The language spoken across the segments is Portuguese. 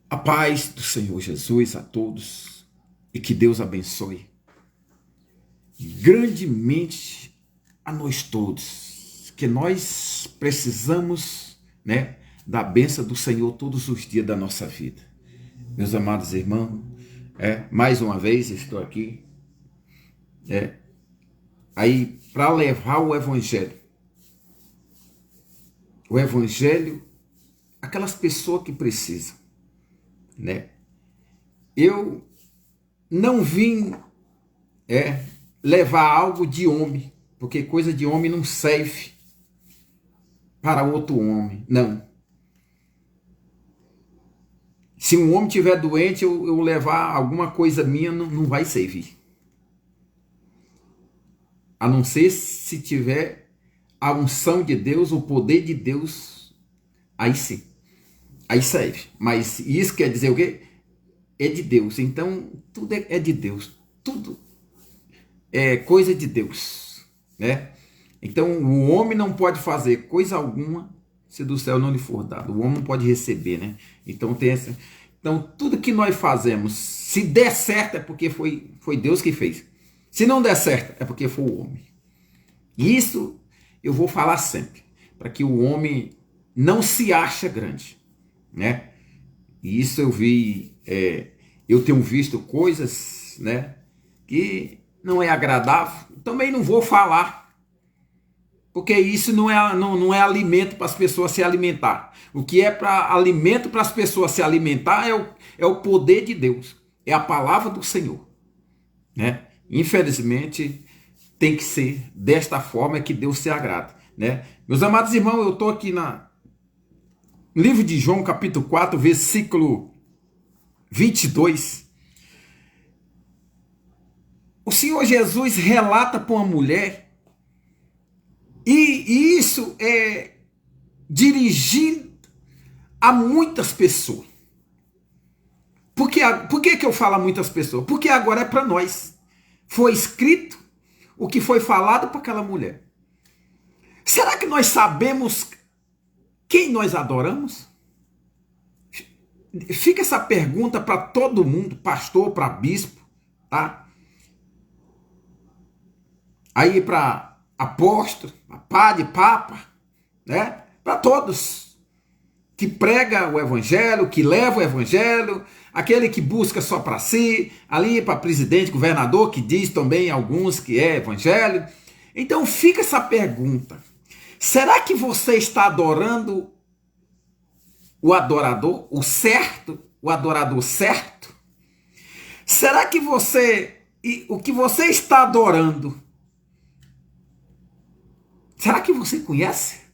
A paz do Senhor Jesus a todos e que Deus abençoe grandemente a nós todos, que nós precisamos, da bênção do Senhor todos os dias da nossa vida. Meus amados irmãos, mais uma vez estou aqui, aí para levar o evangelho àquelas pessoas que precisam, Eu não vim levar algo de homem, porque coisa de homem não serve para outro homem, não. Se um homem estiver doente, eu levar alguma coisa minha, não vai servir. A não ser se tiver a unção de Deus, o poder de Deus, aí sim, aí serve. Mas isso quer dizer o quê? É de Deus. Então, tudo é de Deus. Tudo é coisa de Deus, Então, o homem não pode fazer coisa alguma se do céu não lhe for dado. O homem não pode receber, Então, Então, tudo que nós fazemos, se der certo, é porque foi Deus que fez. Se não der certo, é porque foi o homem. Isso eu vou falar sempre, para que o homem não se ache grande, E isso eu vi, eu tenho visto coisas, que não é agradável. Também não vou falar, porque isso não é alimento para as pessoas se alimentar. O que é para alimento para as pessoas se alimentar é o poder de Deus, é a palavra do Senhor, Infelizmente, tem que ser desta forma que Deus se agrada, Meus amados irmãos, eu estou aqui no livro de João, capítulo 4, versículo 22. O Senhor Jesus relata para uma mulher, e isso é dirigido a muitas pessoas. Por que eu falo a muitas pessoas? Porque agora é para nós. Foi escrito o que foi falado para aquela mulher. Será que nós sabemos quem nós adoramos? Fica essa pergunta para todo mundo, pastor, para bispo, tá? Aí para apóstolo, padre, papa, Para todos que prega o evangelho, que leva o evangelho, aquele que busca só para si, ali para presidente, governador, que diz também alguns que é evangelho. Então fica essa pergunta: será que você está adorando o adorador, o certo, o adorador certo? Será que o que você está adorando, será que você conhece?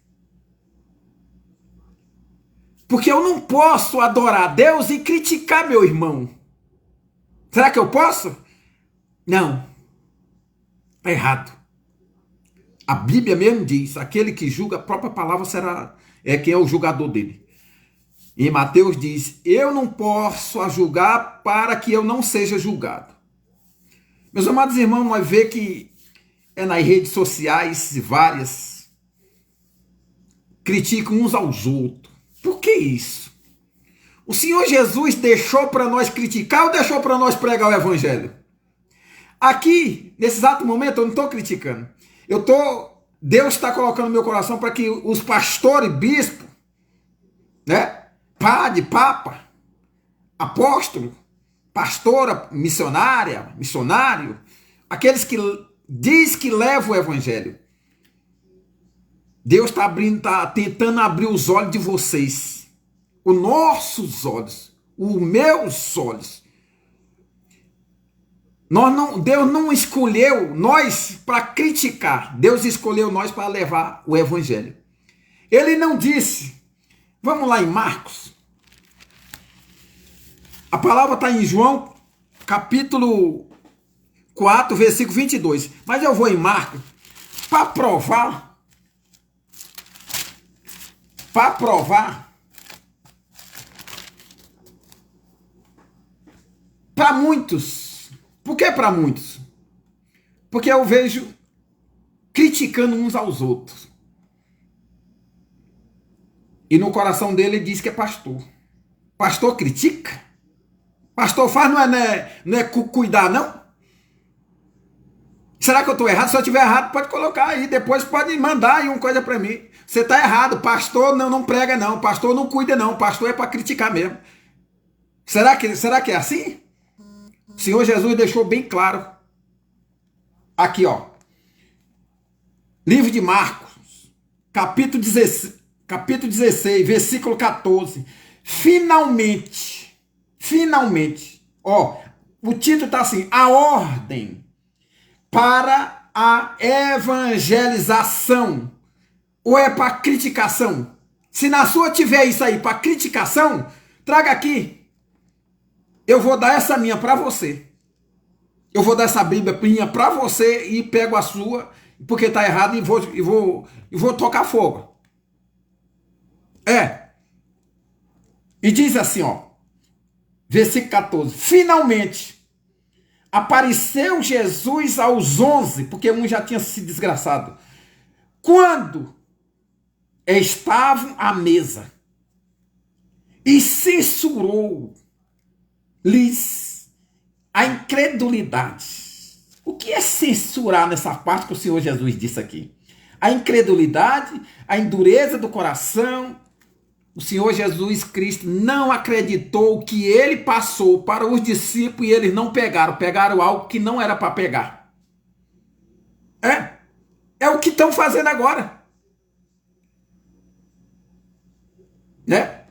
Porque eu não posso adorar a Deus e criticar meu irmão. Será que eu posso? Não. É errado. A Bíblia mesmo diz: aquele que julga a própria palavra quem é o julgador dele. E Mateus diz: eu não posso julgar para que eu não seja julgado. Meus amados irmãos, nós vemos que nas redes sociais várias criticam uns aos outros. Por que isso? O Senhor Jesus deixou para nós criticar ou deixou para nós pregar o evangelho? Aqui, nesse exato momento, eu não estou criticando. Deus está colocando no meu coração para que os pastores, bispos, padre, papa, apóstolo, pastora, missionário, aqueles que diz que levam o evangelho. Deus está tentando abrir os olhos de vocês, os nossos olhos, os meus olhos. Deus não escolheu nós para criticar, Deus escolheu nós para levar o evangelho. Ele não disse, vamos lá em Marcos, a palavra está em João, capítulo 4, versículo 22, mas eu vou em Marcos para provar para muitos. Por que para muitos? Porque eu vejo criticando uns aos outros. E no coração dele ele diz que é pastor. Pastor critica? Pastor faz não é cuidar, não? Será que eu estou errado? Se eu estiver errado, pode colocar aí. Depois pode mandar aí uma coisa para mim. Você está errado. Pastor não prega, não. Pastor não cuida, não. Pastor é para criticar mesmo. Será que é assim? O Senhor Jesus deixou bem claro. Aqui, ó. Livro de Marcos, capítulo 16, versículo 14. Finalmente, ó, o título está assim, a ordem para a evangelização, ou é para criticação? Se na sua tiver isso aí para criticação, traga aqui. Eu vou dar essa minha para você. Eu vou dar essa Bíblia minha para você e pego a sua, porque está errado, e vou tocar fogo. E diz assim, ó, versículo 14, finalmente apareceu Jesus aos 11, porque um já tinha se desgraçado, quando estavam à mesa, e censurou-lhes a incredulidade. O que é censurar nessa parte que o Senhor Jesus disse aqui? A incredulidade, a endureza do coração. O Senhor Jesus Cristo não acreditou que ele passou para os discípulos e eles não pegaram algo que não era para pegar. É o que estão fazendo agora. Né?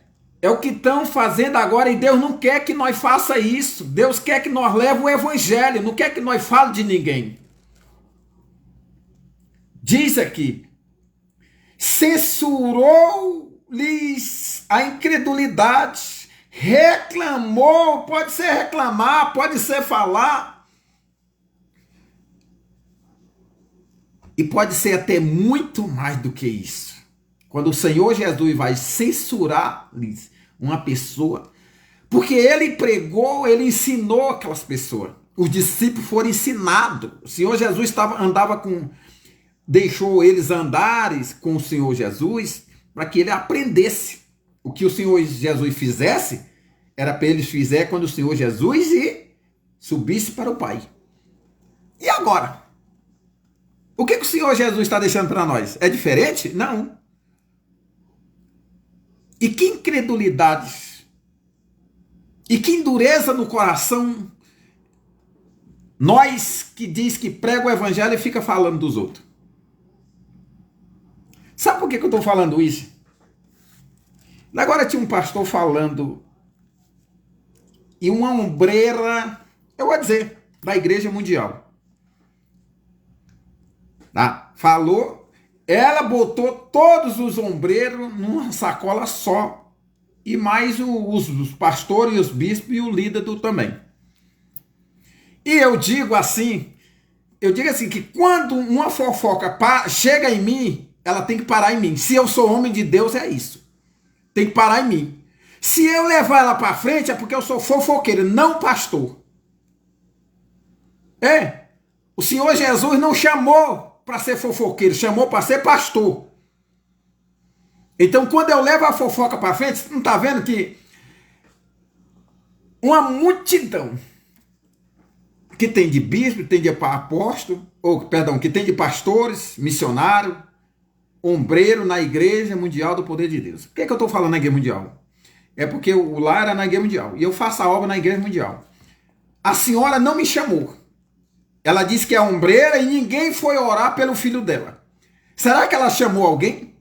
É o que estão fazendo agora e Deus não quer que nós faça isso. Deus quer que nós leve o evangelho, não quer que nós fale de ninguém. Diz aqui, censurou-lhes a incredulidade, reclamou, pode ser reclamar, pode ser falar, e pode ser até muito mais do que isso. Quando o Senhor Jesus vai censurar-lhes uma pessoa, porque ele pregou, ele ensinou aquelas pessoas. Os discípulos foram ensinados. O Senhor Jesus deixou eles andares com o Senhor Jesus para que ele aprendesse. O que o Senhor Jesus fizesse, era para eles fizerem quando o Senhor Jesus subisse para o Pai. E agora? O que o Senhor Jesus está deixando para nós? É diferente? Não. E que incredulidade, e que endureza no coração, nós que diz que prega o evangelho e fica falando dos outros. Sabe por que eu estou falando isso? Agora tinha um pastor falando, e uma ombreira, eu vou dizer, da Igreja Mundial. Tá? Falou. Ela botou todos os ombreiros numa sacola só. E mais os pastores, os bispos e o líder também. E eu digo assim que quando uma fofoca chega em mim, ela tem que parar em mim. Se eu sou homem de Deus, é isso. Tem que parar em mim. Se eu levar ela para frente, é porque eu sou fofoqueiro, não pastor. O Senhor Jesus não chamou para ser fofoqueiro, chamou para ser pastor. Então, quando eu levo a fofoca para frente, você não está vendo que uma multidão que tem de bispo, tem de apóstolo, que tem de pastores, missionário, ombreiro na Igreja Mundial do Poder de Deus. Por que eu estou falando na Igreja Mundial? É porque o lar era na Igreja Mundial e eu faço a obra na Igreja Mundial. A senhora não me chamou. Ela disse que é ombreira e ninguém foi orar pelo filho dela. Será que ela chamou alguém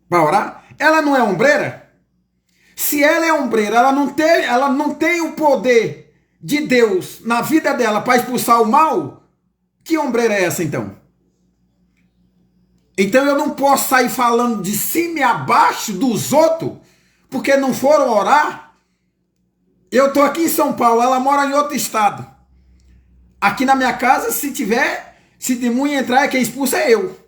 para orar? Ela não é ombreira? Se ela é ombreira, ela não tem o poder de Deus na vida dela para expulsar o mal? Que ombreira é essa então? Então eu não posso sair falando de cima e abaixo dos outros porque não foram orar? Eu estou aqui em São Paulo, ela mora em outro estado. Aqui na minha casa, se demônio entrar, quem expulsa é eu.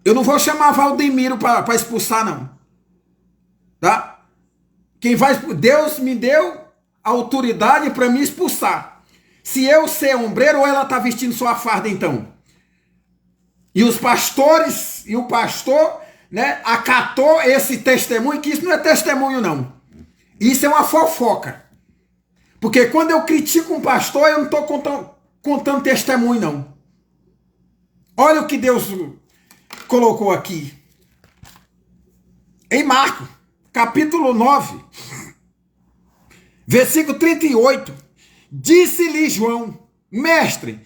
Eu não vou chamar Valdemiro para expulsar, não. Tá? Deus me deu autoridade para me expulsar. Se eu ser ombreiro, ou ela está vestindo sua farda, então? E os pastores, e o pastor, né, acatou esse testemunho, que isso não é testemunho, não. Isso é uma fofoca. Porque quando eu critico um pastor, eu não estou contando testemunho, não. Olha o que Deus colocou aqui. Em Marcos, capítulo 9, versículo 38. Disse-lhe João: Mestre,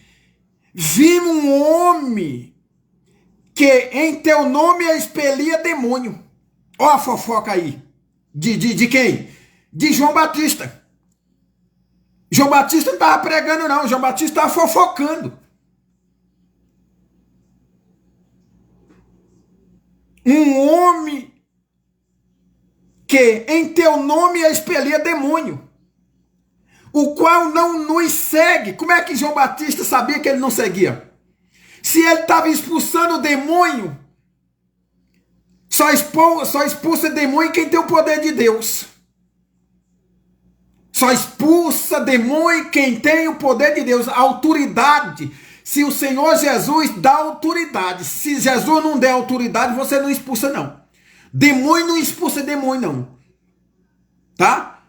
vimos um homem que em teu nome expelia demônio. Olha a fofoca aí. De quem? De João Batista. João Batista não estava pregando, não. João Batista estava fofocando. Um homem que em teu nome expelia demônio, o qual não nos segue. Como é que João Batista sabia que ele não seguia? Se ele estava expulsando o demônio, só expulsa demônio quem tem o poder de Deus. Só expulsa demônio quem tem o poder de Deus, a autoridade. Se o Senhor Jesus dá autoridade, se Jesus não der autoridade, você não expulsa, não. Demônio não expulsa demônio, não. Tá?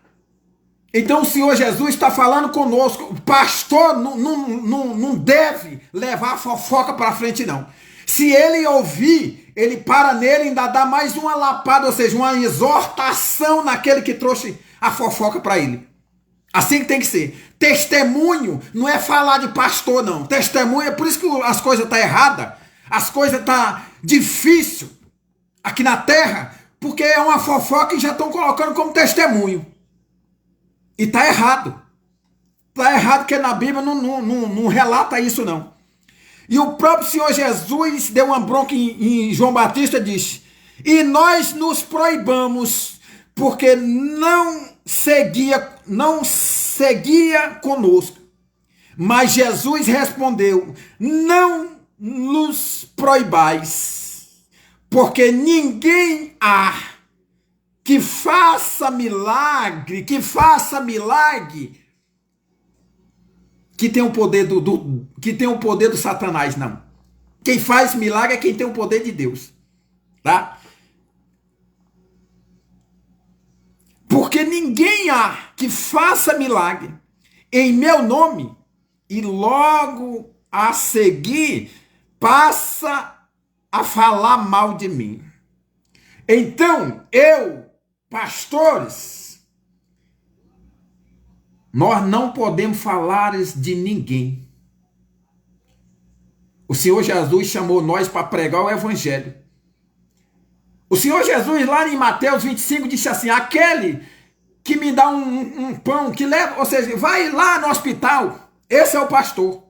Então o Senhor Jesus está falando conosco. O pastor não deve levar a fofoca para frente, não. Se ele ouvir, ele para nele e ainda dá mais uma lapada, ou seja, uma exortação naquele que trouxe a fofoca para ele. Assim que tem que ser. Testemunho não é falar de pastor, não. Testemunho é por isso que as coisas estão erradas. As coisas estão difíceis aqui na terra, porque é uma fofoca e já estão colocando como testemunho. E está errado. Está errado porque na Bíblia não relata isso, não. E o próprio Senhor Jesus deu uma bronca em João Batista, disse: e nós nos proibamos, porque não seguia conosco. Mas Jesus respondeu: não nos proibais, porque ninguém há que faça milagre, que tem o poder do Satanás, não. Quem faz milagre é quem tem o poder de Deus, tá? Porque ninguém há que faça milagre em meu nome e logo a seguir passa a falar mal de mim. Então, pastores, nós não podemos falar de ninguém. O Senhor Jesus chamou nós para pregar o evangelho. O Senhor Jesus, lá em Mateus 25, disse assim: aquele que me dá um pão, que leva, ou seja, vai lá no hospital, esse é o pastor.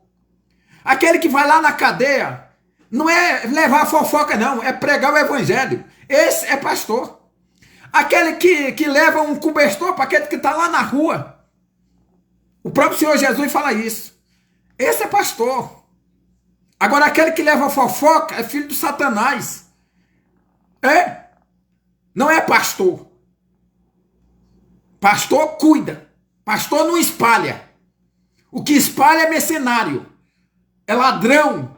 Aquele que vai lá na cadeia, não é levar fofoca, não, é pregar o evangelho. Esse é pastor. Aquele que leva um cobertor para aquele que está lá na rua. O próprio Senhor Jesus fala isso. Esse é pastor. Agora, aquele que leva fofoca é filho do Satanás. Não é pastor. Pastor cuida. Pastor não espalha. O que espalha é mercenário. É ladrão.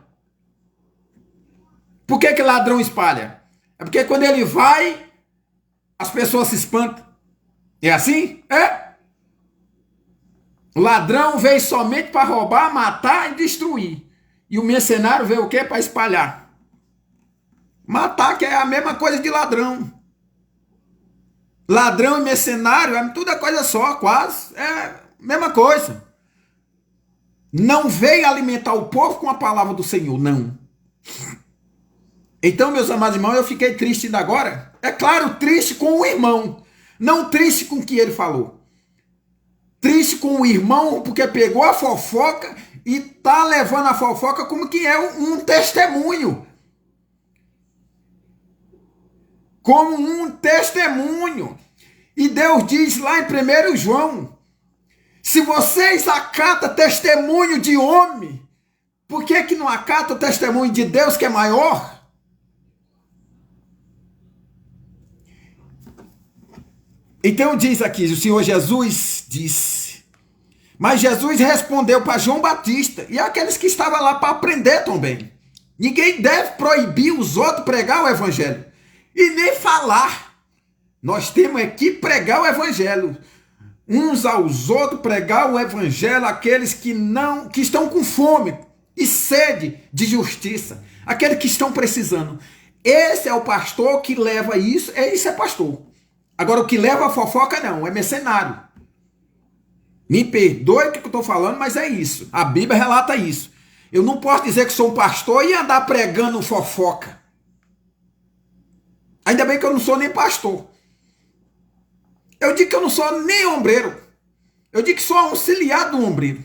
Por que ladrão espalha? É porque quando ele vai, as pessoas se espantam. É assim? O ladrão veio somente para roubar, matar e destruir. E o mercenário veio o quê? Para espalhar. Matar, que é a mesma coisa de ladrão. Ladrão e mercenário é tudo a coisa só, quase. É a mesma coisa. Não veio alimentar o povo com a palavra do Senhor, não. Então, meus amados irmãos, eu fiquei triste ainda agora. É claro, triste com o irmão. Não triste com o que ele falou. Triste com o irmão porque pegou a fofoca e está levando a fofoca como que é um testemunho. Como um testemunho. E Deus diz lá em 1 João, se vocês acatam testemunho de homem, por que não acatam o testemunho de Deus que é maior? Então diz aqui, o Senhor Jesus disse, mas Jesus respondeu para João Batista e aqueles que estavam lá para aprender também. Ninguém deve proibir os outros pregar o evangelho. e nem falar. Nós temos que pregar o evangelho. Uns aos outros, pregar o evangelho àqueles que estão com fome e sede de justiça. Aqueles que estão precisando. Esse é o pastor que leva isso. Isso é pastor. Agora, o que leva a fofoca não, é mercenário. Me perdoe o que eu estou falando, mas é isso. A Bíblia relata isso. Eu não posso dizer que sou um pastor e andar pregando fofoca. Ainda bem que eu não sou nem pastor. Eu digo que eu não sou nem ombreiro. Eu digo que sou auxiliar do ombreiro.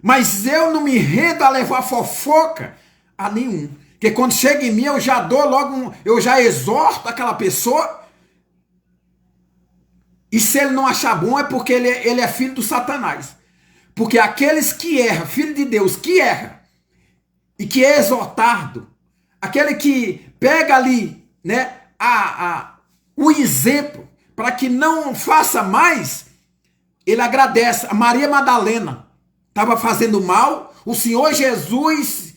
Mas eu não me rendo a levar fofoca a nenhum. Porque quando chega em mim, eu já dou logo, eu já exorto aquela pessoa. E se ele não achar bom, é porque ele é filho do Satanás. Porque aqueles que erram, filho de Deus que erra, e que é exortado, aquele que pega ali, né, o exemplo, para que não faça mais, ele agradece. A Maria Madalena estava fazendo mal, o Senhor Jesus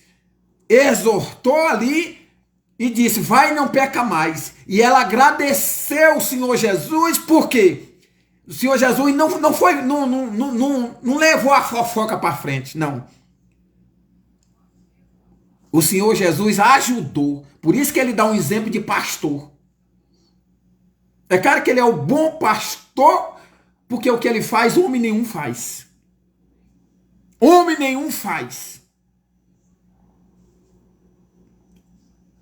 exortou ali e disse, vai e não peca mais. E ela agradeceu o Senhor Jesus, por quê? O Senhor Jesus não levou a fofoca para frente, não. O Senhor Jesus ajudou, por isso que ele dá um exemplo de pastor. É claro que ele é o bom pastor, porque o que ele faz, homem nenhum faz. Homem nenhum faz.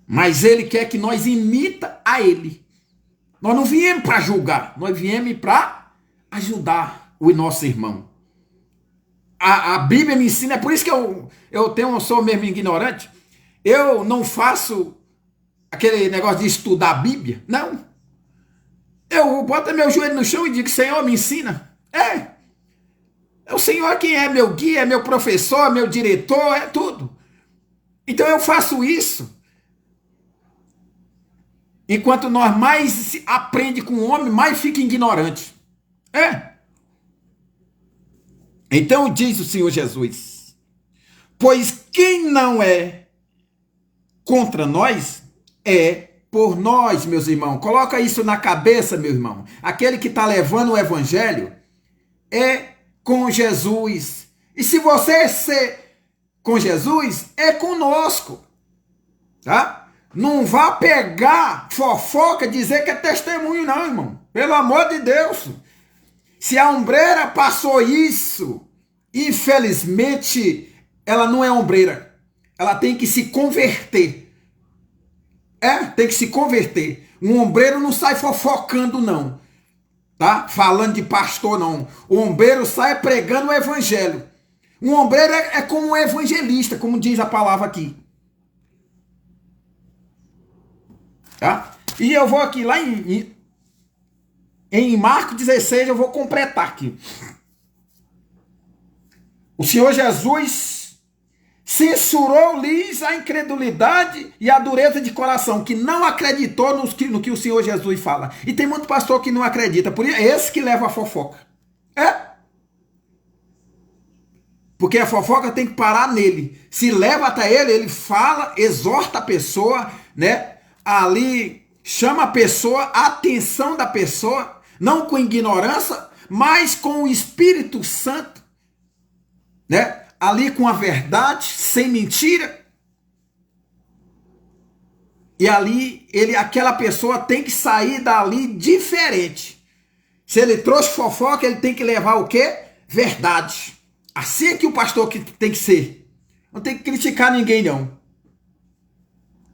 Mas ele quer que nós imita a ele. Nós não viemos para julgar, nós viemos para ajudar o nosso irmão. A Bíblia me ensina, é por isso que eu sou mesmo ignorante. Eu não faço aquele negócio de estudar a Bíblia, não. Eu boto meu joelho no chão e digo, Senhor, me ensina. É o Senhor quem é meu guia, é meu professor, meu diretor, é tudo. Então eu faço isso. Enquanto nós mais aprende com o homem, mais fica ignorante. Então diz o Senhor Jesus, pois quem não é contra nós, é por nós, meus irmãos. Coloca isso na cabeça, meu irmão. Aquele que está levando o evangelho é com Jesus. E se você ser com Jesus, é conosco. Tá? Não vá pegar fofoca e dizer que é testemunho, não, irmão. Pelo amor de Deus. Se a ombreira passou isso, infelizmente, ela não é ombreira. Ela tem que se converter. Tem que se converter. Um ombreiro não sai fofocando, não. Tá? Falando de pastor, não. O ombreiro sai pregando o evangelho. Um ombreiro é como um evangelista, como diz a palavra aqui. Tá? E eu vou aqui lá em Marcos 16, eu vou completar aqui. O Senhor Jesus censurou-lhes a incredulidade e a dureza de coração, que não acreditou no que o Senhor Jesus fala. E tem muito pastor que não acredita, por isso é esse que leva a fofoca. Porque a fofoca tem que parar nele. Se leva até ele, ele fala, exorta a pessoa, né? Ali chama a pessoa, a atenção da pessoa, não com ignorância, mas com o Espírito Santo, né? Ali com a verdade, sem mentira. E ali, aquela pessoa tem que sair dali diferente. Se ele trouxe fofoca, ele tem que levar o quê? Verdade. Assim é que o pastor tem que ser. Não tem que criticar ninguém, não.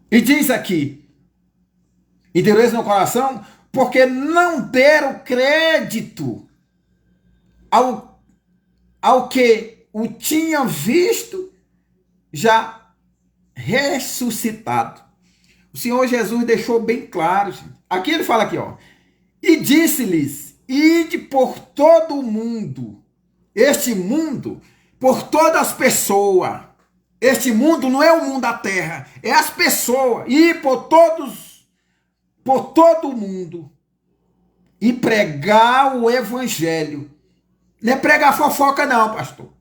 E diz aqui, endureza no coração, porque não deram crédito ao que o tinham visto já ressuscitado. O Senhor Jesus deixou bem claro. Gente. Aqui ele fala aqui, ó. E disse-lhes, ide por todo o mundo. Este mundo, por todas as pessoas. Este mundo não é o mundo da terra, é as pessoas. E por todo o mundo. E pregar o evangelho. Não é pregar fofoca não, pastor.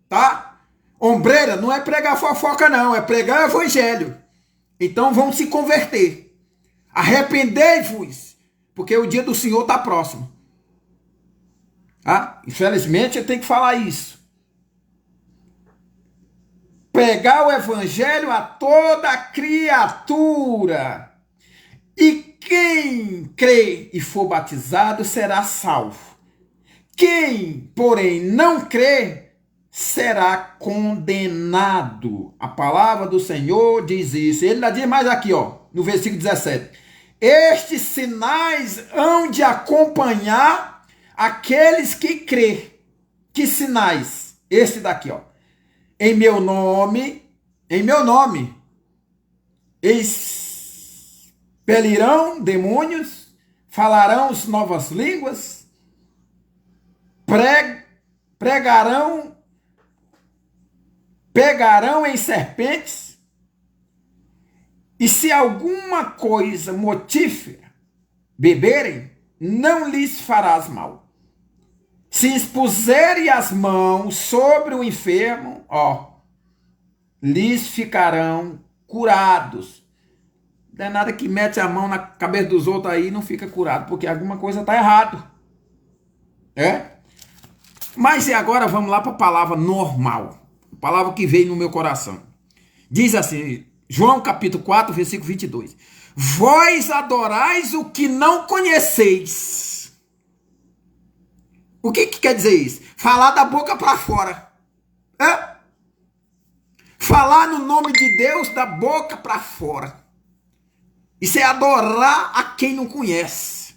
Tá? Ombreira não é pregar fofoca não, é pregar o evangelho. Então vão se converter. Arrependei-vos, porque o dia do Senhor está próximo. Infelizmente, eu tenho que falar isso. Pregar o evangelho a toda criatura. E quem crê e for batizado será salvo. Quem, porém, não crê, será condenado. A palavra do Senhor diz isso. Ele ainda diz mais aqui, no versículo 17. Estes sinais hão de acompanhar aqueles que crê. Que sinais? Este daqui, em meu nome, expelirão demônios, falarão novas línguas, pegarão em serpentes, e se alguma coisa mortífera beberem, não lhes farás mal. Se expuserem as mãos sobre o enfermo, lhes ficarão curados. Não é nada que mete a mão na cabeça dos outros aí e não fica curado, porque alguma coisa está errado. Mas e agora vamos lá para a palavra normal, a palavra que veio no meu coração. Diz assim, João capítulo 4, versículo 22. Vós adorais o que não conheceis. O que quer dizer isso? Falar da boca para fora. Falar no nome de Deus da boca para fora. Isso é adorar a quem não conhece.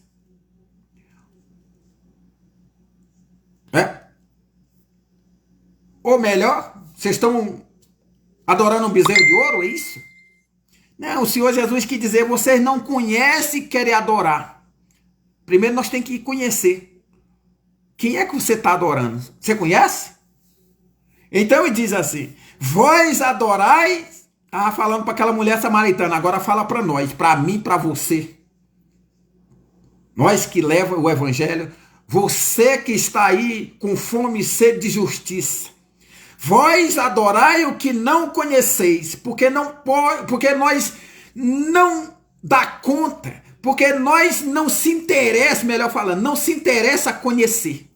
Ou melhor, vocês estão adorando um bezerro de ouro, é isso? Não, o Senhor Jesus quis dizer, vocês não conhecem e querem adorar. Primeiro nós temos que conhecer. Quem é que você está adorando? Você conhece? Então ele diz assim, vós adorais, falando para aquela mulher samaritana, agora fala para nós, para mim, para você. Nós que leva o evangelho, você que está aí com fome e sede de justiça. Vós adorai o que não conheceis, porque nós não dá conta, porque nós não se interessa, melhor falando, não se interessa a conhecer.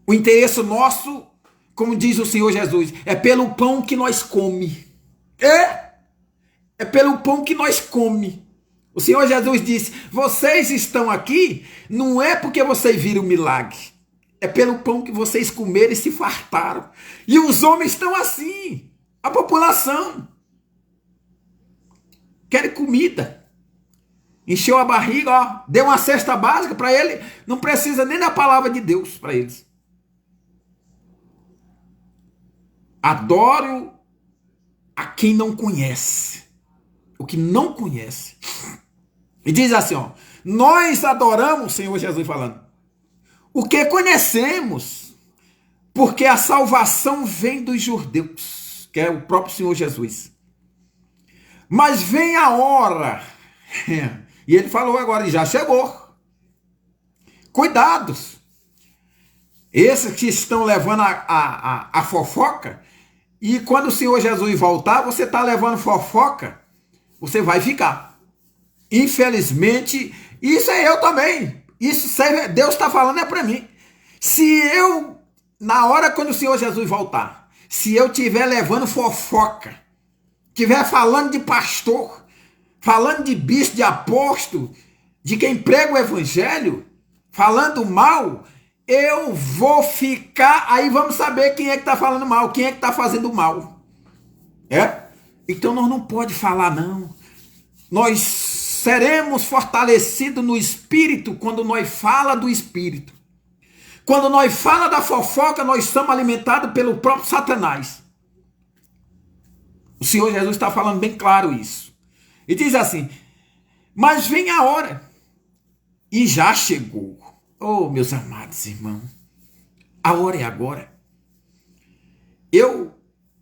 O interesse nosso, como diz o Senhor Jesus, é pelo pão que nós come. É pelo pão que nós come. O Senhor Jesus disse, vocês estão aqui, não é porque vocês viram o milagre. É pelo pão que vocês comeram e se fartaram. E os homens estão assim. A população. Querem comida. Encheu a barriga, deu uma cesta básica para ele. Não precisa nem da palavra de Deus para eles. Adoro a quem não conhece. O que não conhece. E diz assim, nós adoramos, Senhor Jesus falando, o que conhecemos, porque a salvação vem dos judeus, que é o próprio Senhor Jesus. Mas vem a hora, e ele falou agora, e já chegou. Cuidados. Esses que estão levando a fofoca, e quando o Senhor Jesus voltar, você está levando fofoca, você vai ficar. Infelizmente, isso é eu também. Isso Deus está falando é para mim. Se eu, na hora quando o Senhor Jesus voltar, se eu estiver levando fofoca, estiver falando de pastor, falando de bispo, de apóstolo, de quem prega o evangelho, falando mal, eu vou ficar, aí vamos saber quem é que está falando mal, quem é que está fazendo mal. Então nós não podemos falar não. Nós seremos fortalecidos no Espírito quando nós fala do Espírito. Quando nós fala da fofoca, nós somos alimentados pelo próprio Satanás. O Senhor Jesus está falando bem claro isso. E diz assim, mas vem a hora, e já chegou. Oh, meus amados irmãos, a hora é agora. Eu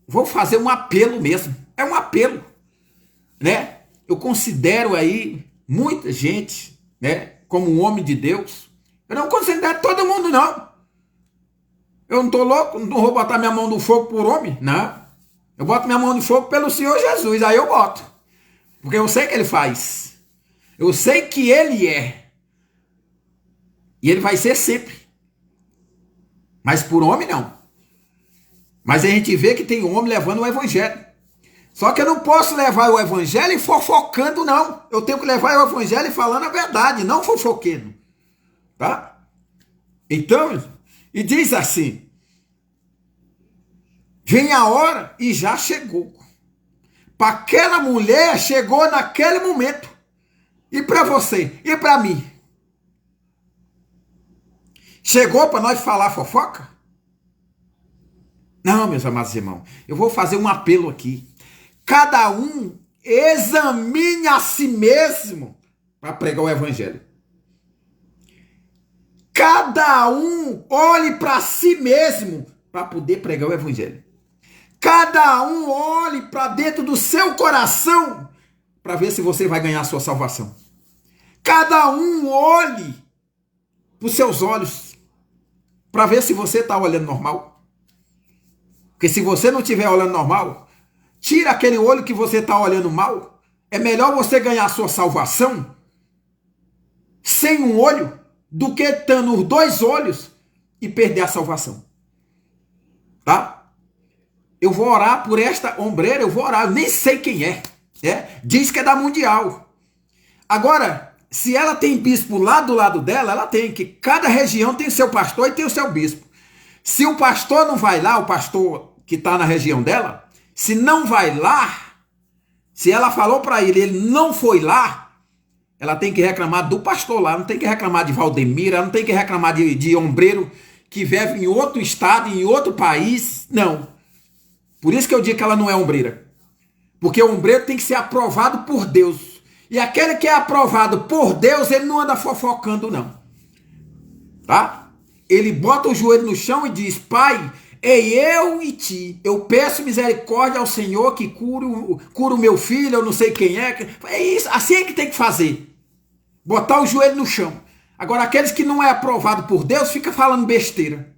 vou fazer um apelo mesmo. É um apelo, né? Eu considero aí muita gente, né, como um homem de Deus. Eu não considero todo mundo, não. Eu não estou louco, não vou botar minha mão no fogo por homem, não. Eu boto minha mão de fogo pelo Senhor Jesus, aí eu boto. Porque eu sei que ele faz. Eu sei que ele é. E ele vai ser sempre. Mas por homem não. Mas a gente vê que tem homem levando o evangelho. Só que eu não posso levar o evangelho fofocando, não. Eu tenho que levar o evangelho falando a verdade, não fofoqueiro. Tá? Então, e diz assim: vem a hora e já chegou. Para aquela mulher, chegou naquele momento. E para você? E para mim? Chegou para nós falar fofoca? Não, meus amados irmãos. Eu vou fazer um apelo aqui. Cada um examine a si mesmo para pregar o evangelho. Cada um olhe para si mesmo para poder pregar o evangelho. Cada um olhe para dentro do seu coração para ver se você vai ganhar a sua salvação. Cada um olhe para os seus olhos para ver se você está olhando normal. Porque se você não estiver olhando normal, tira aquele olho que você está olhando mal. É melhor você ganhar a sua salvação sem um olho do que tendo os dois olhos e perder a salvação. Tá? Eu vou orar por esta ombreira, eu vou orar, eu nem sei quem é. Diz que é da Mundial. Agora, se ela tem bispo lá do lado dela, ela tem, que cada região tem seu pastor e tem o seu bispo. Se o pastor não vai lá, o pastor que está na região dela, se não vai lá, se ela falou para ele não foi lá, ela tem que reclamar do pastor lá, não tem que reclamar de Valdemira, não tem que reclamar de ombreiro que vive em outro estado, em outro país, não. Por isso que eu digo que ela não é ombreira. Porque o ombreiro tem que ser aprovado por Deus. E aquele que é aprovado por Deus, ele não anda fofocando, não. Tá? Ele bota o joelho no chão e diz: Pai, eu e ti, eu peço misericórdia ao Senhor que cura o meu filho, eu não sei quem é. É isso, assim é que tem que fazer. Botar o joelho no chão. Agora, aqueles que não é aprovado por Deus, fica falando besteira.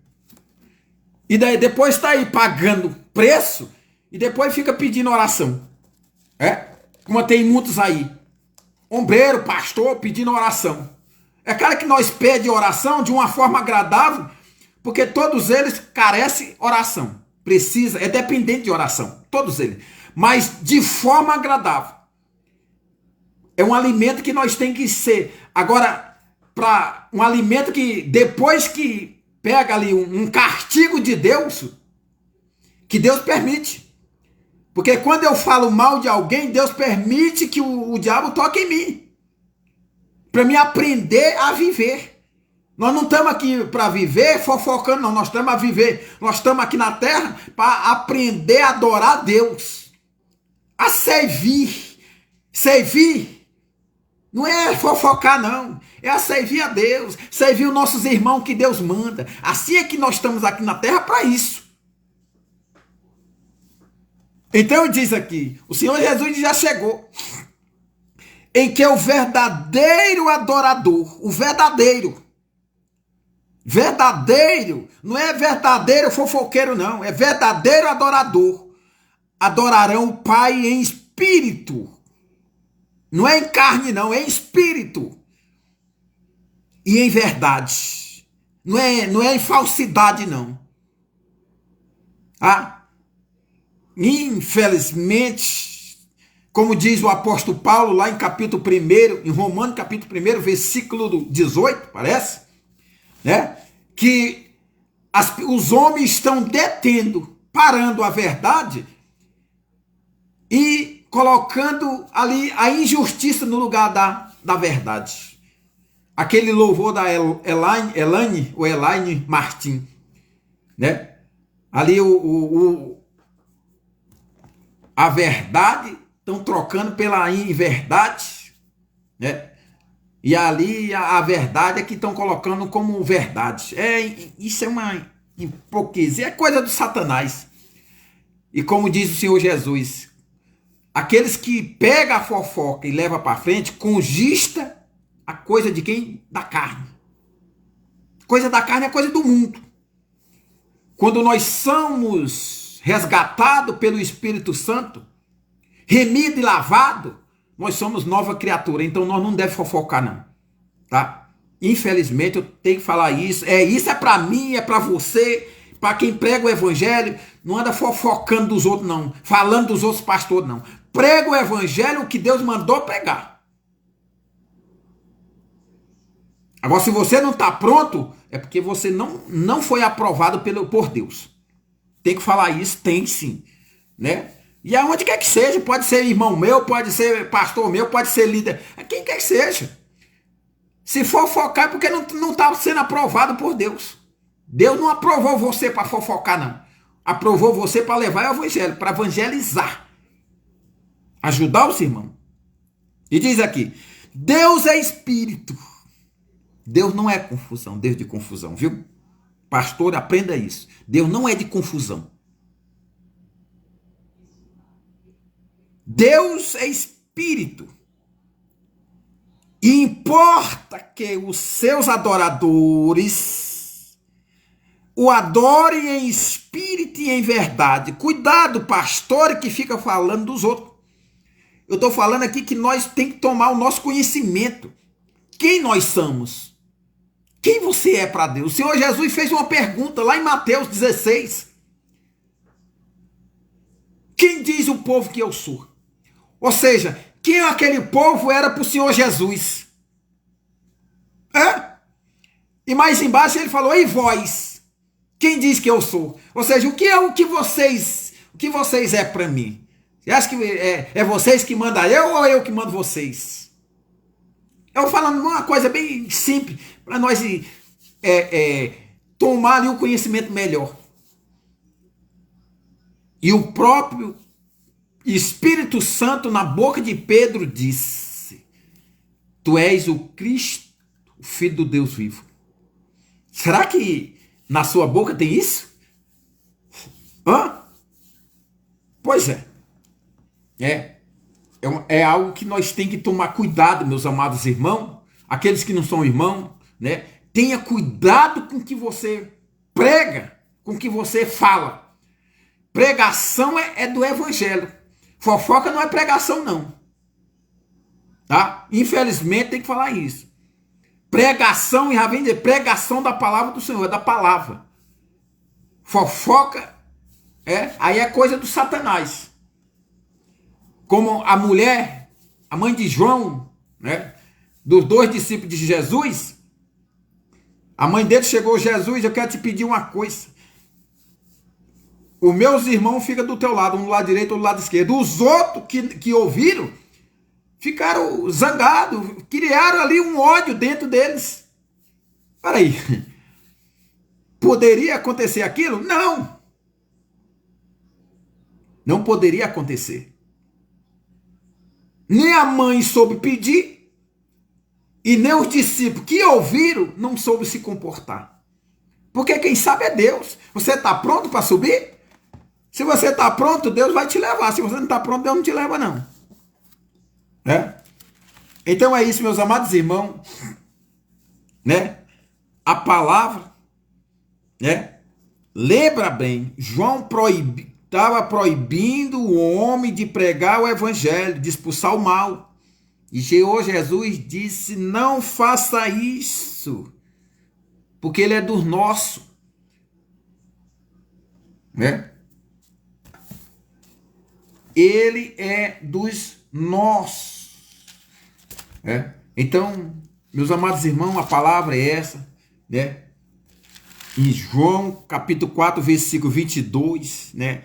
E daí depois está aí pagando preço e depois fica pedindo oração. Como tem muitos aí. Ombreiro, pastor, pedindo oração. É claro que nós pedimos oração de uma forma agradável, porque todos eles carecem de oração. Precisa, é dependente de oração. Todos eles. Mas de forma agradável. É um alimento que nós tem que ser. Agora, para um alimento que depois que pega ali um castigo de Deus, que Deus permite. Porque quando eu falo mal de alguém, Deus permite que o diabo toque em mim. Para me aprender a viver. Nós não estamos aqui para viver fofocando, não. Nós estamos a viver. Nós estamos aqui na terra para aprender a adorar a Deus. A servir. Servir. Não é fofocar, não. É a servir a Deus. Servir os nossos irmãos que Deus manda. Assim é que nós estamos aqui na terra para isso. Então diz aqui, o Senhor Jesus já chegou, em que o verdadeiro adorador, o verdadeiro, não é verdadeiro fofoqueiro não, é verdadeiro adorador, adorarão o Pai em espírito, não é em carne não, é em espírito, e em verdade, não é em falsidade não, Infelizmente, como diz o apóstolo Paulo lá em capítulo 1, em Romanos capítulo 1, versículo 18, parece, né? Que os homens estão detendo, parando a verdade e colocando ali a injustiça no lugar da verdade. Aquele louvor da Elaine Martin, né? Ali a verdade estão trocando pela inverdade, né? E ali a verdade é que estão colocando como verdade. Isso é uma hipocrisia, é coisa do Satanás. E como diz o Senhor Jesus, aqueles que pegam a fofoca e levam para frente, conquista a coisa de quem? Da carne. Coisa da carne é coisa do mundo. Quando nós somos resgatado pelo Espírito Santo, remido e lavado, nós somos nova criatura. Então nós não devemos fofocar, não. Tá? Infelizmente eu tenho que falar isso. Isso é para mim, é para você, para quem prega o evangelho. Não anda fofocando dos outros, não. Falando dos outros pastores, não. Prega o evangelho que Deus mandou pregar. Agora, se você não está pronto, é porque você não foi aprovado por Deus. Tem que falar isso? Tem sim. Né? E aonde quer que seja, pode ser irmão meu, pode ser pastor meu, pode ser líder, quem quer que seja. Se for fofocar é porque não está sendo aprovado por Deus. Deus não aprovou você para fofocar, não. Aprovou você para levar o evangelho, para evangelizar. Ajudar os irmãos. E diz aqui, Deus é espírito. Deus não é confusão, Deus de confusão, viu? Pastor, aprenda isso. Deus não é de confusão. Deus é espírito. E importa que os seus adoradores o adorem em espírito e em verdade. Cuidado, pastor, que fica falando dos outros. Eu estou falando aqui que nós temos que tomar o nosso conhecimento. Quem nós somos? Quem você é para Deus? O Senhor Jesus fez uma pergunta lá em Mateus 16. Quem diz o povo que eu sou? Ou seja, quem aquele povo era para o Senhor Jesus? E mais embaixo ele falou, e vós? Quem diz que eu sou? Ou seja, o que vocês é para mim? Você acha que é vocês que mandam eu ou eu que mando vocês? Eu vou falando uma coisa bem simples, para nós tomar ali o conhecimento melhor. E o próprio Espírito Santo na boca de Pedro disse, tu és o Cristo, o Filho do Deus vivo. Será que na sua boca tem isso? Pois é. É algo que nós temos que tomar cuidado, meus amados irmãos. Aqueles que não são irmãos, né? Tenha cuidado com o que você prega, com o que você fala. Pregação é do evangelho. Fofoca não é pregação, não. Tá? Infelizmente tem que falar isso. Pregação, e já vem de pregação da palavra do Senhor, é da palavra. Fofoca, aí é coisa do Satanás. Como a mulher, a mãe de João, né, dos 2 discípulos de Jesus, a mãe dele chegou, Jesus, eu quero te pedir uma coisa. Os meus irmãos ficam do teu lado, um do lado direito, outro do lado esquerdo. Os outros que ouviram, ficaram zangados, criaram ali um ódio dentro deles. Peraí, poderia acontecer aquilo? Não. Não poderia acontecer. Nem a mãe soube pedir, e nem os discípulos que ouviram não soube se comportar. Porque quem sabe é Deus. Você está pronto para subir? Se você está pronto, Deus vai te levar. Se você não está pronto, Deus não te leva, não. Então é isso, meus amados irmãos. Né? A palavra, né? Lembra bem, João estava proibindo o homem de pregar o evangelho, de expulsar o mal. E Senhor Jesus disse, não faça isso, porque ele é dos nossos. Né? Ele é dos nossos. Então, meus amados irmãos, a palavra é essa, né? Em João, capítulo 4, versículo 22, né?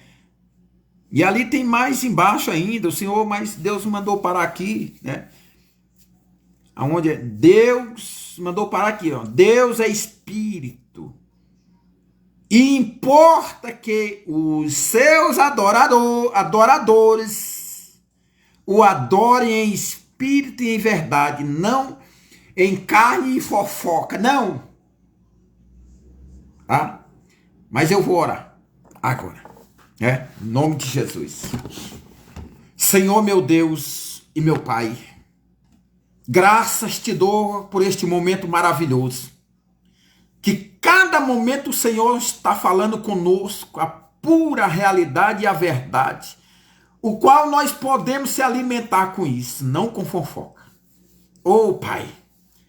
E ali tem mais embaixo ainda, o Senhor, mas Deus mandou parar aqui, né? Aonde Deus mandou parar aqui, ó. Deus é espírito. E importa que os seus adoradores o adorem em espírito e em verdade, não em carne e fofoca, não. Tá? Mas eu vou orar agora, em nome de Jesus. Senhor, meu Deus e meu Pai, graças te dou por este momento maravilhoso. Que cada momento o Senhor está falando conosco, pura realidade e a verdade, o qual nós podemos se alimentar com isso, não com fofoca. Oh, Pai,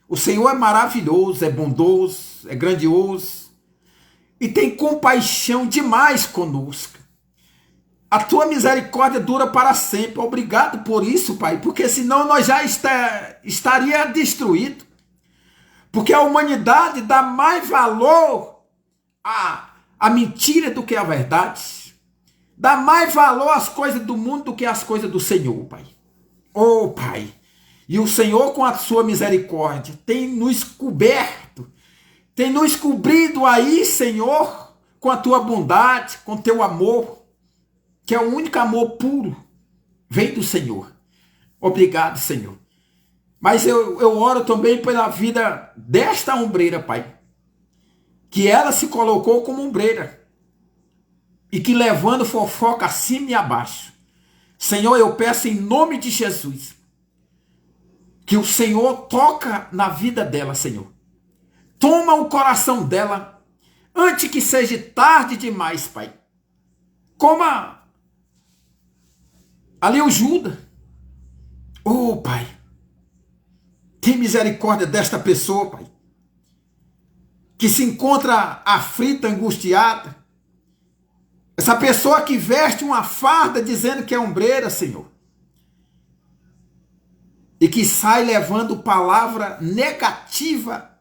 o Senhor é maravilhoso, é bondoso, é grandioso e tem compaixão demais conosco. A tua misericórdia dura para sempre. Obrigado por isso, Pai, porque senão nós já estaria destruído. Porque a humanidade dá mais valor à mentira do que à verdade. Dá mais valor às coisas do mundo do que às coisas do Senhor, Pai. Oh, Pai, e o Senhor, com a sua misericórdia, tem nos coberto, tem nos cobrido aí, Senhor, com a tua bondade, com o teu amor, que é o único amor puro, vem do Senhor. Obrigado, Senhor. Mas eu oro também pela vida desta ombreira, Pai, que ela se colocou como ombreira e que levando fofoca acima e abaixo. Senhor, eu peço em nome de Jesus, que o Senhor toca na vida dela, Senhor. Toma o coração dela, antes que seja tarde demais, Pai. Como ali o Judas. Oh, Pai, tem misericórdia desta pessoa, Pai, que se encontra aflita, angustiada. Essa pessoa que veste uma farda dizendo que é ombreira, Senhor, e que sai levando palavra negativa,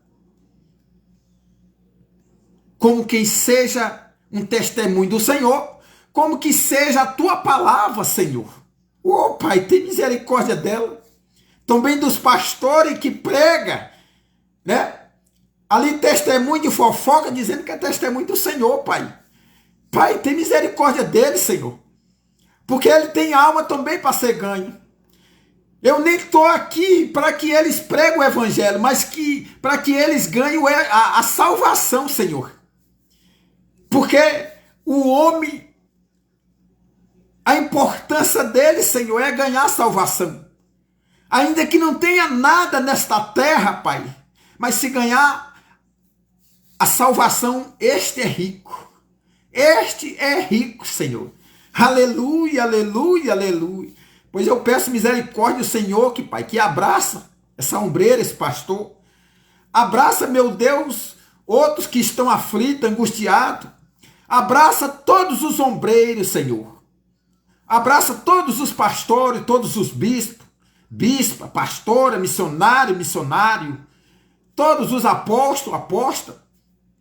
como quem seja um testemunho do Senhor, como que seja a tua palavra, Senhor. Oh, Pai, tem misericórdia dela. Também dos pastores que prega, né? Ali testemunho de fofoca, dizendo que é testemunho do Senhor, Pai. Pai, tem misericórdia dele, Senhor. Porque ele tem alma também para ser ganho. Eu nem estou aqui para que eles preguem o evangelho, mas para que eles ganhem a salvação, Senhor. Porque o homem, a importância dele, Senhor, é ganhar a salvação. Ainda que não tenha nada nesta terra, Pai, mas se ganhar a salvação, este é rico. Este é rico, Senhor. Aleluia, aleluia, aleluia. Pois eu peço misericórdia, Senhor, que, Pai, que abraça essa ombreira, esse pastor. Abraça, meu Deus, outros que estão aflitos, angustiados. Abraça todos os ombreiros, Senhor. Abraça todos os pastores, todos os bispos, bispa, pastora, missionário, todos os apóstolos,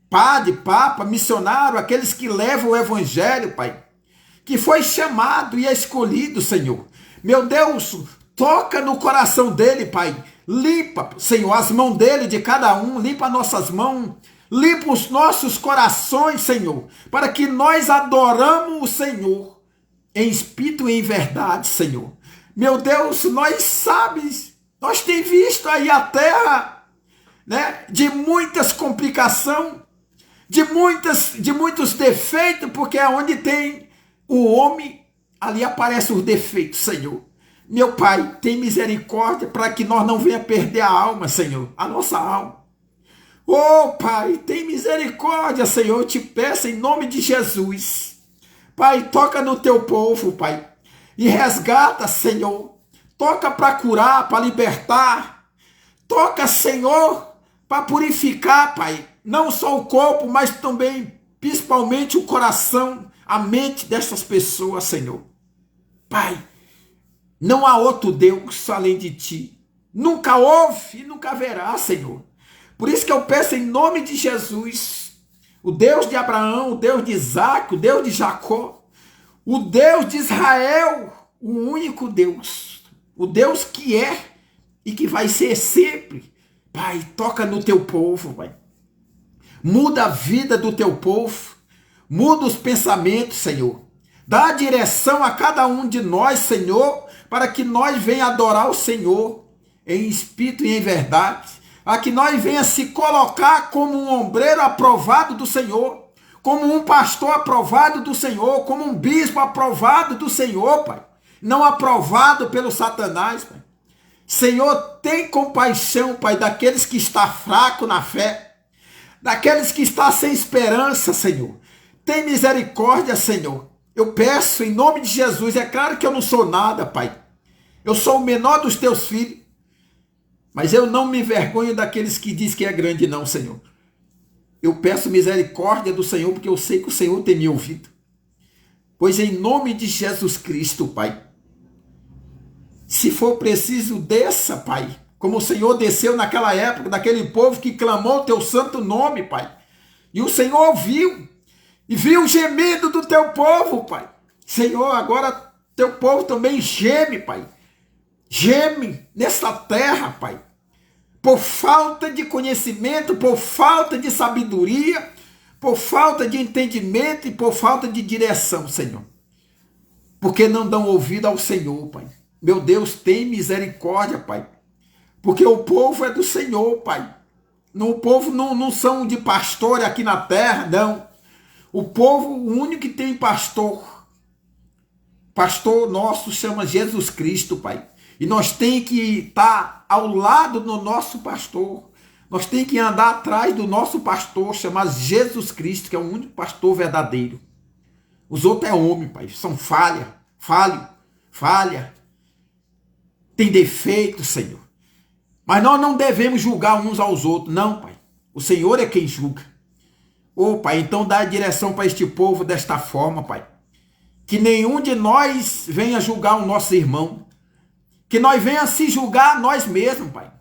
padre, papa, missionário, aqueles que levam o evangelho, Pai, que foi chamado e escolhido, Senhor. Meu Deus, toca no coração dele, Pai. Limpa, Senhor, as mãos dele, de cada um, limpa nossas mãos, limpa os nossos corações, Senhor, para que nós adoramos o Senhor em espírito e em verdade, Senhor. Meu Deus, nós sabemos, nós temos visto aí a terra, né, de muitas complicações, de muitos defeitos, porque é onde tem o homem, ali aparecem os defeitos, Senhor. Meu Pai, tem misericórdia para que nós não venhamos perder a alma, Senhor, a nossa alma. Oh, Pai, tem misericórdia, Senhor, eu te peço em nome de Jesus. Pai, toca no teu povo, Pai, e resgata, Senhor. Toca para curar, para libertar. Toca, Senhor, para purificar, Pai, não só o corpo, mas também, principalmente, o coração, a mente dessas pessoas, Senhor. Pai, não há outro Deus além de Ti. Nunca houve e nunca haverá, Senhor. Por isso que eu peço em nome de Jesus, o Deus de Abraão, o Deus de Isaac, o Deus de Jacó, o Deus de Israel, o único Deus, o Deus que é e que vai ser sempre. Pai, toca no teu povo, Pai. Muda a vida do teu povo, muda os pensamentos, Senhor. Dá direção a cada um de nós, Senhor, para que nós venha adorar o Senhor em espírito e em verdade, a que nós venha se colocar como um ombreiro aprovado do Senhor, como um pastor aprovado do Senhor, como um bispo aprovado do Senhor, Pai, não aprovado pelo Satanás, Pai. Senhor, tem compaixão, Pai, daqueles que estão fracos na fé, daqueles que estão sem esperança, Senhor. tem misericórdia, Senhor. Eu peço em nome de Jesus. É claro que eu não sou nada, Pai. Eu sou o menor dos teus filhos. Mas eu não me envergonho daqueles que dizem que é grande, não, Senhor. Eu peço misericórdia do Senhor, porque eu sei que o Senhor tem me ouvido. Pois em nome de Jesus Cristo, Pai, se for preciso, desça, Pai, como o Senhor desceu naquela época, daquele povo que clamou o teu santo nome, Pai. E o Senhor ouviu, e viu o gemido do teu povo, Pai. Senhor, agora teu povo também geme, Pai. Geme nessa terra, Pai. Por falta de conhecimento, por falta de sabedoria, por falta de entendimento e por falta de direção, Senhor. Porque não dão ouvido ao Senhor, Pai. Meu Deus, tem misericórdia, Pai. Porque o povo é do Senhor, Pai. O povo não são de pastor aqui na terra, não. O povo, o único que tem pastor. Pastor nosso chama Jesus Cristo, Pai. E nós temos que estar ao lado do nosso pastor. Nós temos que andar atrás do nosso pastor, chamado Jesus Cristo, que é o único pastor verdadeiro. Os outros é homem, Pai. São falha. Tem defeito, Senhor. Mas nós não devemos julgar uns aos outros, não, Pai. O Senhor é quem julga. Ô, Pai, então dá a direção para este povo desta forma, Pai. Que nenhum de nós venha julgar o nosso irmão. Que nós venha se julgar nós mesmos, Pai.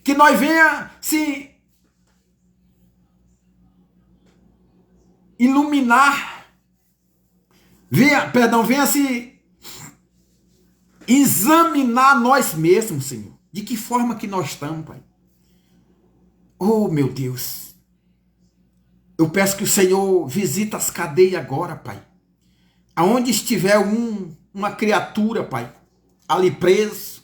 Que nós venha se iluminar. Venha se examinar nós mesmos, Senhor. De que forma que nós estamos, Pai? Oh, meu Deus. Eu peço que o Senhor visita as cadeias agora, Pai. Aonde estiver uma criatura, Pai, ali preso.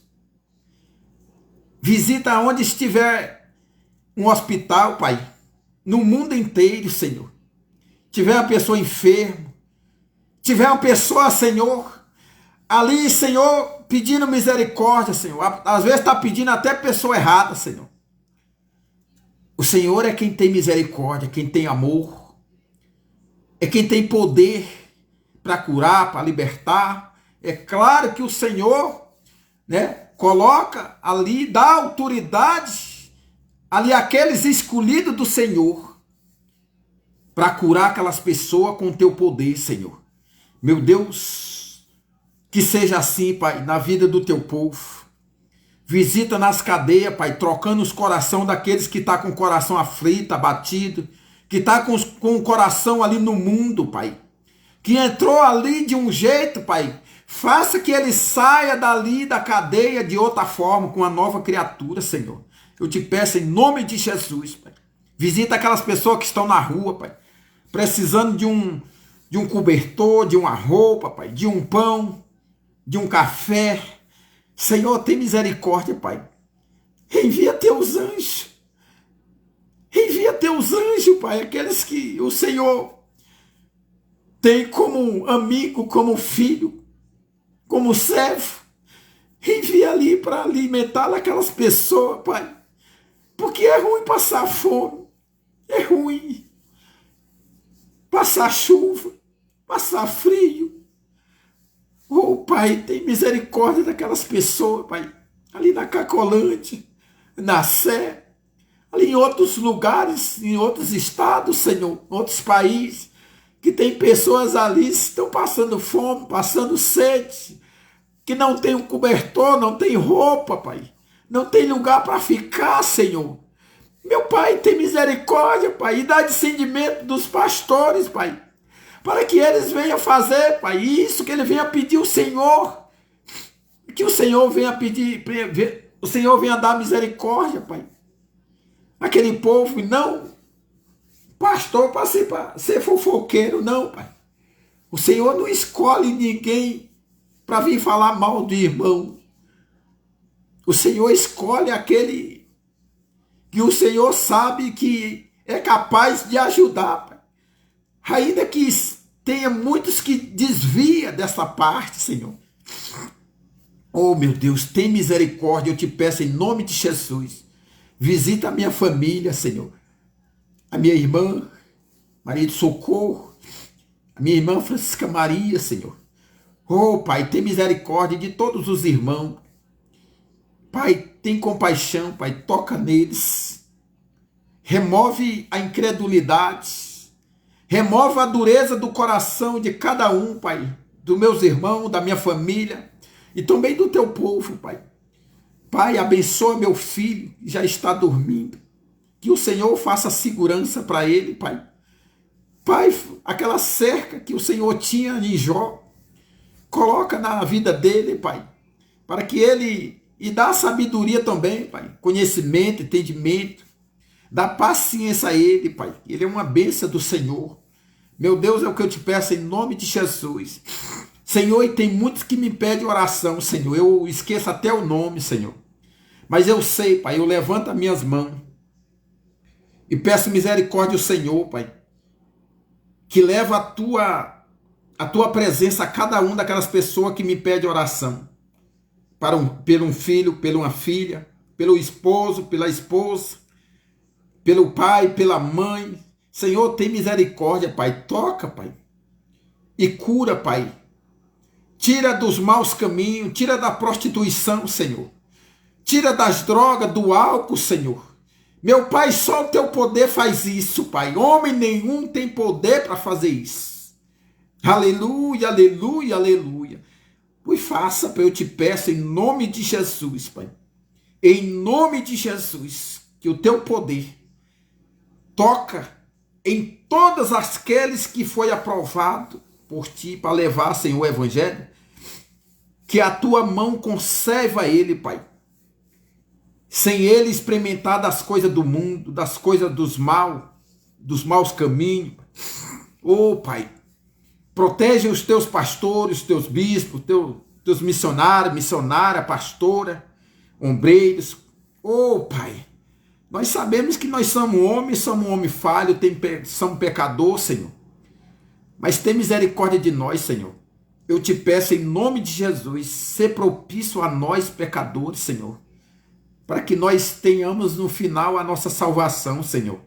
Visita aonde estiver um hospital, Pai. No mundo inteiro, Senhor. Tiver uma pessoa enferma. Tiver uma pessoa, Senhor, ali, Senhor, pedindo misericórdia, Senhor. Às vezes está pedindo até pessoa errada, Senhor. O Senhor é quem tem misericórdia, quem tem amor. É quem tem poder para curar, para libertar. É claro que o Senhor, né, coloca ali, dá autoridade ali àqueles escolhidos do Senhor para curar aquelas pessoas com o teu poder, Senhor. Meu Deus, que seja assim, Pai, na vida do teu povo. Visita nas cadeias, Pai, trocando os corações daqueles que estão com o coração aflito, abatido, que está com o coração ali no mundo, Pai. Que entrou ali de um jeito, Pai. Faça que ele saia dali da cadeia de outra forma, com uma nova criatura, Senhor. Eu te peço em nome de Jesus, Pai. Visita aquelas pessoas que estão na rua, Pai, precisando de um cobertor, de uma roupa, Pai, de um pão, de um café. Senhor, tem misericórdia, Pai. Envia teus anjos. Envia teus anjos, Pai, aqueles que o Senhor tem como amigo, como filho, como servo. Envia ali para alimentar aquelas pessoas, Pai. Porque é ruim passar fome. É ruim passar chuva, passar frio. Oh, Pai, tem misericórdia daquelas pessoas, Pai. Ali na Cacolândia, na Sé, ali em outros lugares, em outros estados, Senhor, em outros países, que tem pessoas ali que estão passando fome, passando sede, que não tem um cobertor, não tem roupa, Pai. Não tem lugar para ficar, Senhor. Meu Pai, tem misericórdia, Pai, e dá discernimento dos pastores, Pai, para que eles venham fazer, Pai, isso que ele venha pedir o Senhor, que o Senhor venha pedir, o Senhor venha dar misericórdia, Pai, aquele povo, e não pastor para ser fofoqueiro, não, Pai. O Senhor não escolhe ninguém para vir falar mal do irmão. O Senhor escolhe aquele que o Senhor sabe que é capaz de ajudar, Pai. Ainda que tenha muitos que desvia dessa parte, Senhor. Oh, meu Deus, tem misericórdia, eu te peço em nome de Jesus. Visita a minha família, Senhor. A minha irmã, Maria de Socorro. minha irmã Francisca Maria, Senhor. Oh, Pai, tem misericórdia de todos os irmãos. Pai, tem compaixão, Pai, toca neles. Remove a incredulidade. Remove a dureza do coração de cada um, Pai, dos meus irmãos, da minha família e também do teu povo, Pai. Pai, abençoa meu filho, que já está dormindo. Que o Senhor faça segurança para ele, Pai. Pai, aquela cerca que o Senhor tinha em Jó, coloca na vida dele, Pai, para que ele, e dá sabedoria também, Pai, conhecimento, entendimento, dá paciência a ele, Pai. Ele é uma bênção do Senhor. Meu Deus, é o que eu te peço em nome de Jesus. Senhor, e tem muitos que me pedem oração, Senhor. Eu esqueço até o nome, Senhor. Mas eu sei, Pai, eu levanto as minhas mãos e peço misericórdia ao Senhor, Pai, que leva a tua presença a cada um daquelas pessoas que me pedem oração. Pelo um filho, pela uma filha, pelo esposo, pela esposa, pelo pai, pela mãe. Senhor, tem misericórdia, Pai. Toca, Pai. E cura, Pai. Tira dos maus caminhos, tira da prostituição, Senhor. Tira das drogas, do álcool, Senhor. Meu Pai, só o teu poder faz isso, Pai. Homem nenhum tem poder para fazer isso. Aleluia, aleluia, aleluia. Pois faça, Pai, eu te peço em nome de Jesus, Pai. Em nome de Jesus, que o teu poder toca em todas aqueles que foi aprovado por ti para levar, Senhor, o evangelho. Que a tua mão conserva ele, Pai. Sem ele experimentar das coisas do mundo, das coisas dos maus caminhos. Oh, Pai, protege os teus pastores, os teus bispos, teus missionários, missionária, pastora, ombreiros. Oh, Pai, nós sabemos que nós somos um homem falho, somos pecador, Senhor. Mas tem misericórdia de nós, Senhor. Eu te peço em nome de Jesus, ser propício a nós, pecadores, Senhor, para que nós tenhamos no final a nossa salvação, Senhor.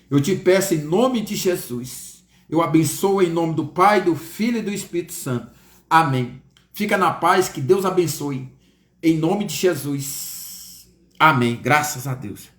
Eu te peço em nome de Jesus. Eu abençoo em nome do Pai, do Filho e do Espírito Santo. Amém. Fica na paz, que Deus abençoe. Em nome de Jesus. Amém. Graças a Deus.